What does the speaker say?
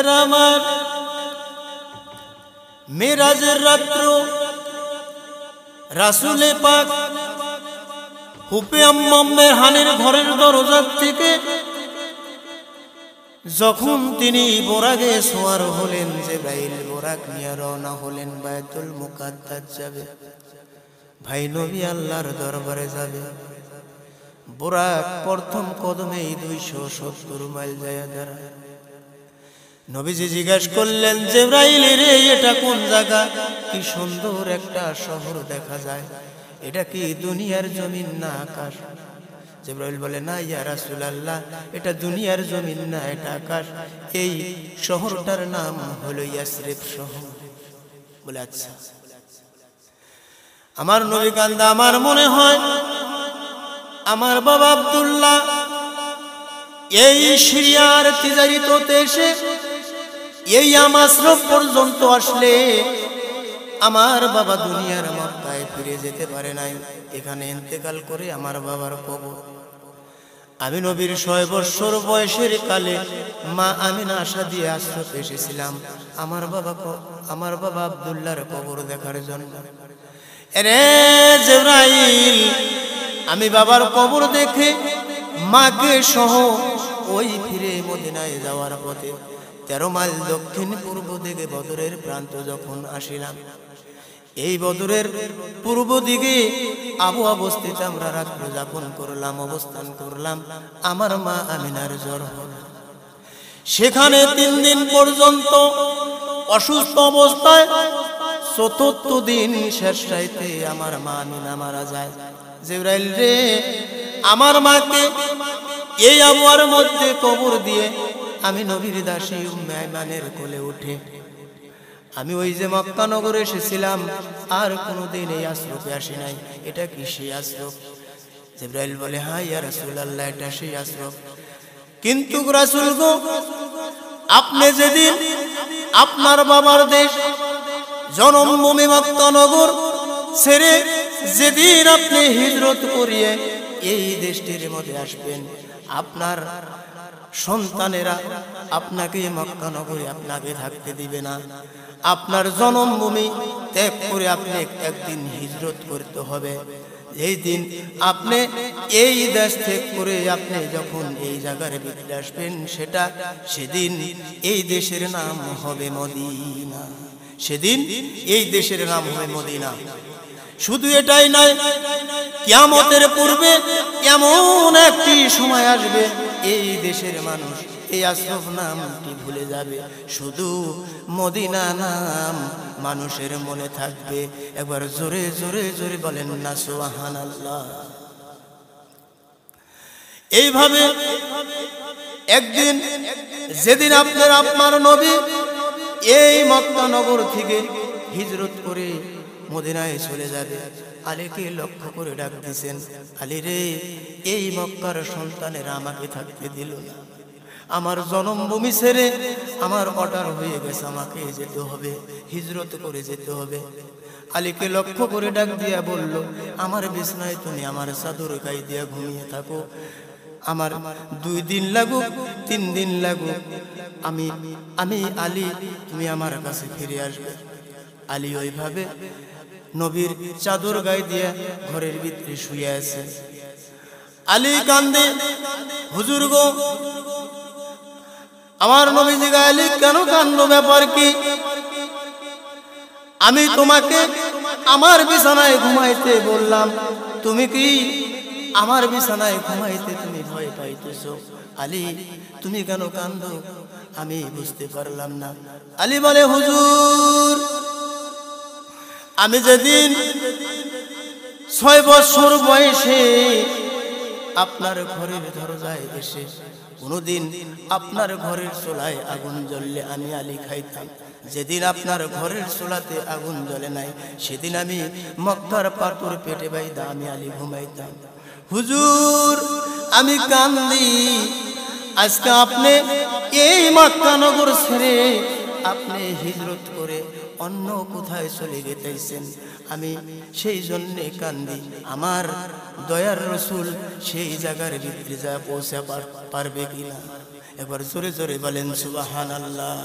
ভাইদের আমার, মেরাজের রাত্র রাসূলে পাক হুপে আম্মামের হানির ঘরের দরজা থেকে যখন তিনি বোরাকে সওয়ার হলেন, জিবরাইল বোরাক নিয়ে রওনা হলেন বায়তুল মুকাদ্দাস যাবে। ভাই নবী আল্লাহর দরবারে যাবে। বোরাক প্রথম কদমেই 270 মাইল যায় দাঁড়ায়। নবীজি জিজ্ঞাসা করলেন, জিবরাইল রে, এটা কোন জায়গা? কি সুন্দর একটা শহর দেখা যায়, এটা কি দুনিয়ার জমিন না আকাশ? জিবরাইল বলে, না ইয়া রাসূলুল্লাহ, এটা দুনিয়ার জমিন না, এটা আকাশ। এই শহরটার নাম হলো ইয়াসরিব শহর। বলে আচ্ছা। আমার নবী কান্দা, আমার মনে হয় আমার বাবা আব্দুল্লাহ এই সিরিয়ার তিজারিততে এসে এই আমাসরফ পর্যন্ত আসলে আমার বাবা দুনিয়ার মক্কায় ফিরে যেতে পারে নাই, এখানে ইন্তেকাল করে আমার বাবার কবর। আমি নবীর 6 বছর বয়সের কালে মা আমিনা আশা দিয়ে আশ্রফ এসেছিলাম আমার বাবা আব্দুল্লাহর কবর দেখার জন্য। রে জিবরাইল, আমি বাবার কবর দেখে মাকে সহ ওই ফিরে মদিনায় যাওয়ার পথে 13 মাইল দক্ষিণ পূর্ব দিকে বদরের প্রান্ত যখন আসিলাম, এই বদরের পূর্ব দিকে আবু অবস্থিত আমরা রাত্র যাপন করলাম, অবস্থান করলাম। আমার মা আমিনার জ্বর হল। সেখানে 3 দিন পর্যন্ত অসুস্থ অবস্থায়, 4th দিন শেষ রাইতে আমার মা আমিনা মারা যায়। জিবরাইল রে, আমার মাকে এই আবহাওয়ার মধ্যে কবর দিয়ে আমি নবীর দাসী উম্মে আইমানের কোলে উঠে আমি ওই যে মক্কা নগরে এসেছিলাম, আর কোনোদিন এই আশ্রফে আসি নাই। এটা কি সেই আশ্রফ? জিবরাইল বলে, হ্যাঁ ইয়া রাসূলুল্লাহ, এটা সেই আশ্রফ। কিন্তু রাসূল গো, আপনি যেদিন আপনার বাবার দেশ জন্মভূমি মক্কা নগর ছেড়ে যেদিন আপনি হিজরত করিয়ে এই দেশটির মধ্যে আসবেন, আপনার সন্তানেরা আপনাকে মক্কা নগরে আপনাকে থাকতে দিবে না। আপনার জন্মভূমি ত্যাগ করে আপনি একদিন হিজরত করতে হবে। এই দিন আপনি এই দেশ ত্যাগ করে আপনি যখন এই জায়গার ভিতরে আসবেন, সেদিন এই দেশের নাম হবে মদিনা। সেদিন এই দেশের নাম হবে মদিনা। শুধু এটাই নয়, কিয়ামতের পূর্বে এমন একটি সময় আসবে, এই দেশের মানুষ এই আশরাফ নামটি ভুলে যাবে, শুধু মদিনা নাম মানুষের মনে থাকবে। একবার জোরে জোরে জোরে বলেন না সুবহানাল্লাহ। এইভাবে একদিন যেদিন আপনার নবী এই মক্কা নগর থেকে হিজরত করে মদিনায় চলে যাবে, আলীকে লক্ষ্য করে ডাক দিয়েছেন, আলী রে, এই মক্কার সন্তানেরা আমাকে থাকতে দিল না। আমার জন্মভূমি ছেড়ে আমার অর্ডার হয়ে গেছে, আমাকে যেতে হবে, হিজরত করে যেতে হবে। আলীকে লক্ষ্য করে ডাক দিয়া বলল, আমার বিছনায় তুমি আমার চাদর গায়ে দিয়া ঘুমিয়ে থাকো, আমার 2 দিন লাগুক 3 দিন লাগুক, আমি আলী, তুমি আমার কাছে ফিরে আসবে। আলী ওইভাবে নবীর চাদর গায়ে দিয়া ঘরের ভিতরে শুয়ে আছে। আলী কান্দে, হুজুর গো, আমার নবীজি গায়ে, আলী কেন কান্দো, ব্যাপার কি? আমি তোমাকে আমার বিছানায় ঘুমাইতে বললাম, তুমি কি আমার বিছানায় ঘুমাইতে তুমি ভয় পাইতেছো? আলী, তুমি কেন কান্দো? আমি বুঝতে পারলাম না। আলী বলে, হুজুর, আমি যেদিন 6 বছর বয়সে আপনার ঘরের দরজায় এসে কোনদিন আপনার ঘরের চুলায় আগুন জ্বললে আমি আলী খাইতাম, যেদিন আপনার ঘরের চুলাতে আগুন জ্বলে নাই, সেদিন আমি মক্কার পাথর পেটে বাইদা আমি আলী ঘুমাইতাম। হুজুর, আমি কান্দি, আজকে আপনি এই মক্কা নগর ছেড়ে আপনি হিজরত করে অন্য কোথায় চলে গেতেছেন, আমি সেই জন্যে কান্দি। আমার দয়ার রসুল সেই জায়গার ভিতরে যা পৌঁছা পারবে কিনা? এবার জোরে জোরে বলেন সুবহানাল্লাহ।